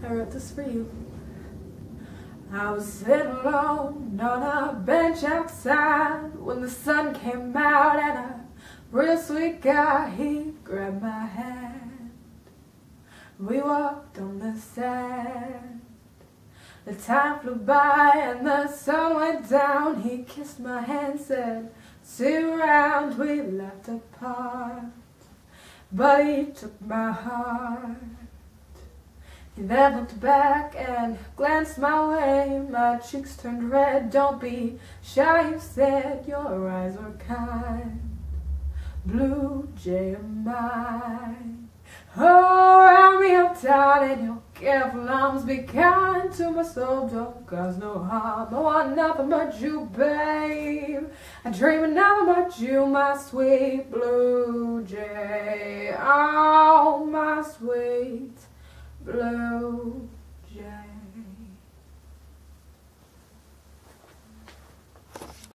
wrote this for you. I was sitting alone on a bench outside when the sun came out, and a real sweet guy, he grabbed my hand. We walked on the sand. The time flew by and the sun went down. He kissed my hand, said, "See you around." We left apart, but he took my heart. He then looked back and glanced my way. My cheeks turned red. "Don't be shy," you said, "your eyes were kind. Blue jay of mine. Oh, wrap me up tight in your careful arms. Be kind to my soul, don't cause no harm. I want nothing but you, babe. I dream of nothing but you, my sweet blue jay. Oh, my sweet blue